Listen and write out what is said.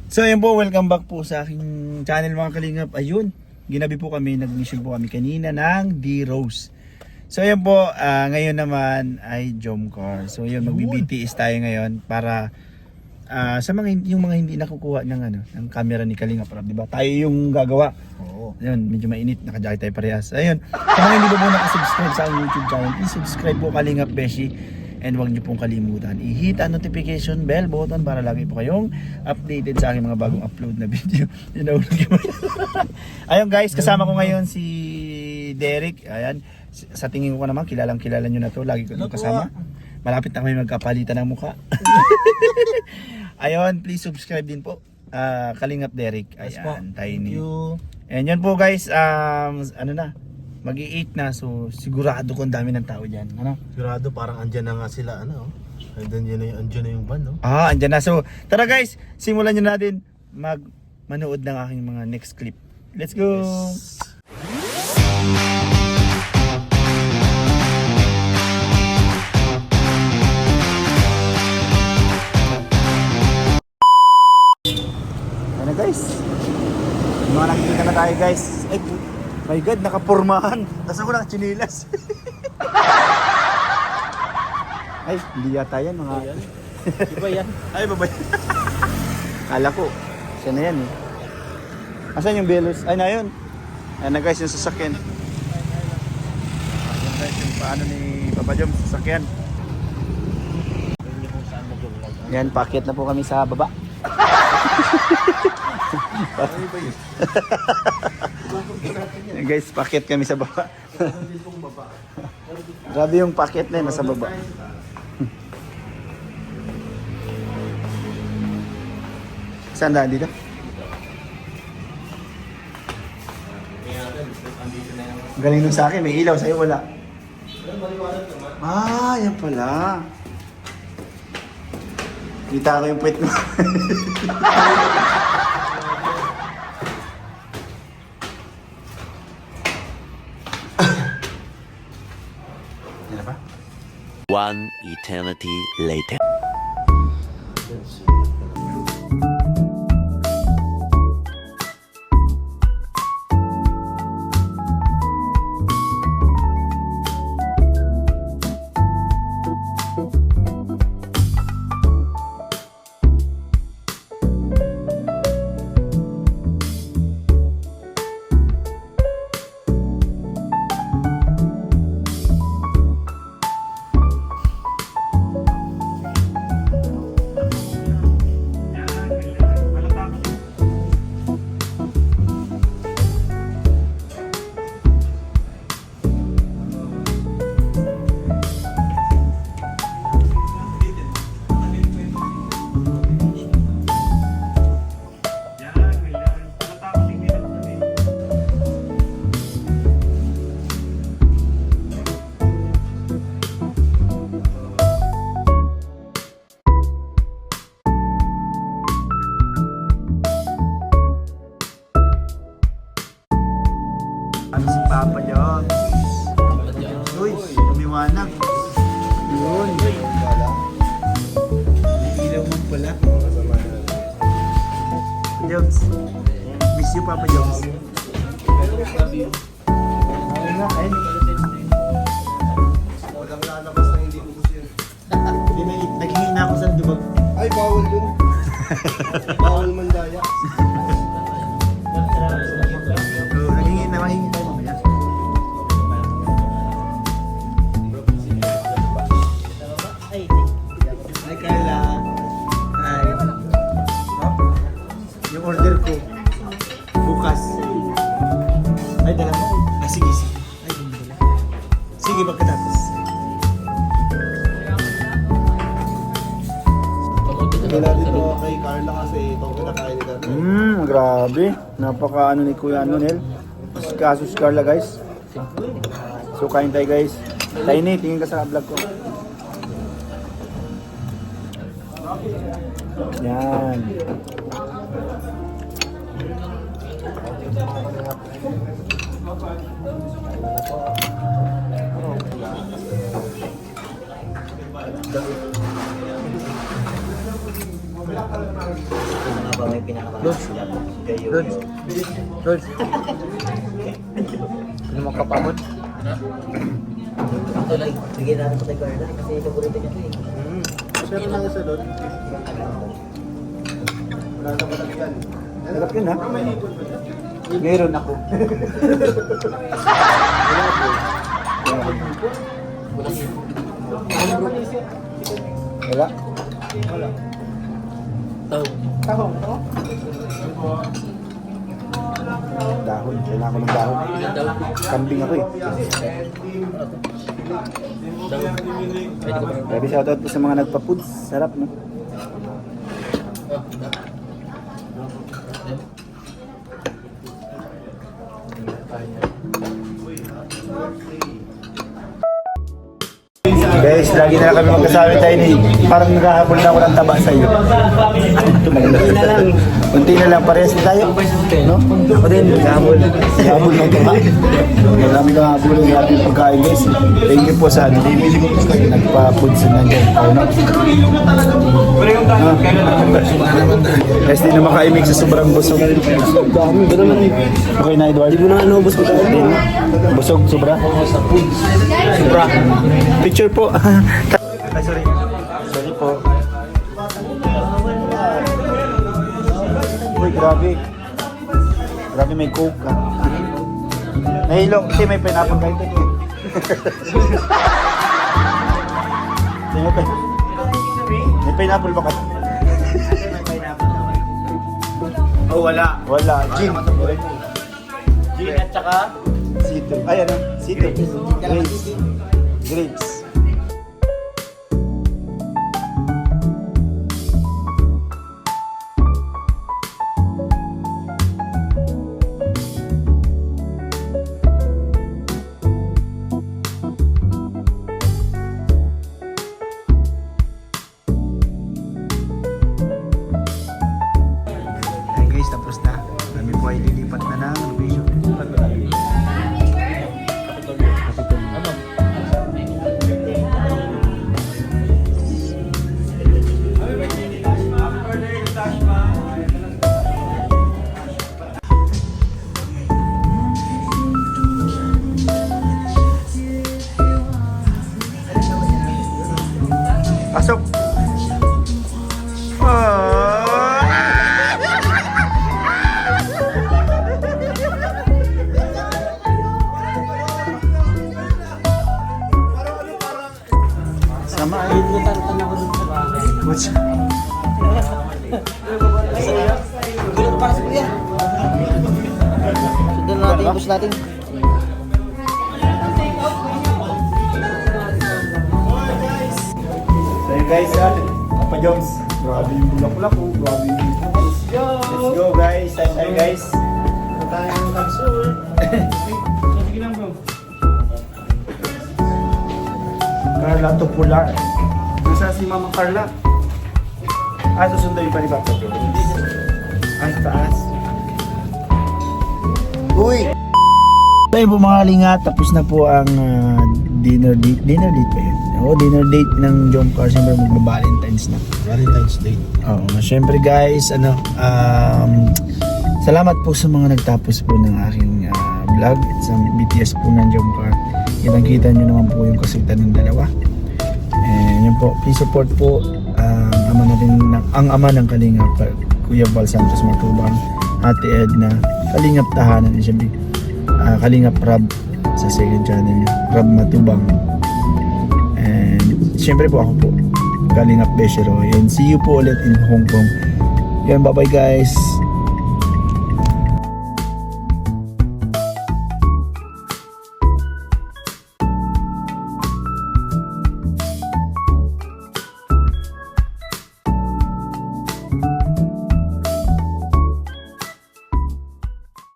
So ayun po, welcome back po sa aking channel mga kalingap. Ayun, ginabi po kami, nag-mission po kami kanina ng D-Rose. So ayun po, ngayon naman ay Jomcar. So ayun, magbi-BTS tayo ngayon para sa mga yung mga hindi nakukuha ng camera ni Kalingap Rab, di ba? Tayo yung gagawa. Oo. Ayun, medyo mainit, naka-jacket tayo parehas. Ayun, sa mga hindi po nakasubscribe sa aking YouTube channel, i-subscribe po Kalingap Beshi. And huwag niyo pong kalimutan i-hit ang notification bell button para lagi po kayong updated sa aking mga bagong upload na video. Ayun guys, kasama ko ngayon si Derek. Ayan, sa tingin ko naman kilalang kilala niyo na to. Lagi ko itong kasama. Malapit na kami magkapalitan ng mukha. Ayun, please subscribe din po. Kalingap Derek. Ayan, tiny. And yun po guys, mag-i-8 na, so sigurado kung dami ng tao dyan. Ano? Sigurado parang andyan na nga sila, ano? Andyan na yung van, no? Andyan na. So, tara guys, simulan nyo natin manood ng aking mga next clip. Let's go! Yes. Ano guys? Yung mga nakikita na tayo guys. Ay, my God, nakapurmahan. Tapos ako nakachinilas. Ay, hindi yata yan mga... Iba yan. Ay, babay. Kala ko, siya na yan eh. Asan yung Belos? Ay, na yun. Ayan na guys, yung sasakyan. Ayan guys, yung paano ni Papa Jom, sasakyan. Yan, packet na po kami sa baba. Yan guys, packet kami sa baba. Grabe yung packet na yun, nasa baba. Saan daan dito? Galing nun sa akin, may ilaw, sa'yo wala. Yan pala. Kita ko yung puwet mo. Yan na ba? One eternity later. Ano si Papa Jom? Uy, umiwanag. Yun. May ilaw mo pala. Joms. Miss you, Papa Joms. Ayun nga, ayun. Walang lalabas na hindi ko gusto yun. Hindi, naghihina ako sa dubag. Ay, bawal yun. Bawal mandaya. So, naghihina tayo mamaya. Hi, Carla. Hi. Yung order ko, bukas. Ay, dala mo. Sige. Ay, yung dala. Sige, pagkatapos. Kailan dito kay Carla kasi itong kinakain nila. Grabe. Napaka ni Kuya Nel. Kasus Carla guys. So kain tayo guys. Tiny, tingin ka sa vlog ko. Yan. Lord. Ano mo kapabot? Bigyan natin kay Carla kasi paborito niya ito eh. Sir, lang isa doon. Sarap yun ha? Meron ako. Wala. Tahong. Dahon. Kailangan ko ng dahon. Kambing ako eh. Grabe, shoutout po sa mga nagpa-foods. Sarap no? Guys, lagi na lang kami magkasama tayo ni parang nakahabol na ako ng taba sa iyo. Kunti na lang, parehas na tayo. No? Ako din, nakahabol. Nakahabol ng taba. Marami kang habol ng ating pagkain guys. Thank you po sa nagpa-foods na nandiyan. Guys, di na makaimik sa sobrang busog. Okay na Edward? Di mo na ano, busog tayo. Busog, sobra? Sobra. Picture po. Ay, sorry. Sorry po. Uy, grabe. Grabe may coke ka. Nahilo, kasi may pineapple kahit ito. May pineapple ba ka? Oh, wala. Wala. Gin. Gin at saka Sito. Ay, ano? Sito. Grapes. Grapes. Ayan guys, tapos na. Kami po ay lilipat na ng location. Pasok! Sama ay. What's Sundan natin yung bus natin. So yun guys, Papa Jones. Grabe yung bulak-bulak ko. Grabe yung Let's go guys. Time guys. Tayo ng capsule. sige lang bro. Carla Topular. Nasa si Mama Carla? Susunduin pa ni Papa Jones. Sa taas. Uy! Tayo po mga lingat, tapos na po ang dinner date ba yun? Oo, dinner date ng Jom Car. Siyempre magba-Valentine's na. Valentine's Day. Oo, syempre guys, salamat po sa mga nagtapos po ng aking vlog at sa BTS po ng Jom Car. Kitang-kita nyo naman po yung kasutan ng dalawa. And yun po, please support po ang ama ng Kalingap, Kuya Val Santos Matubang, Ate Edna, Kalingap Tahanan, and syempre Kalingap Rab sa second channel niya, Rab Matubang. And syempre po ako po, Kalingap Beshero. And see you po ulit in Hong Kong. Yan, bye bye guys.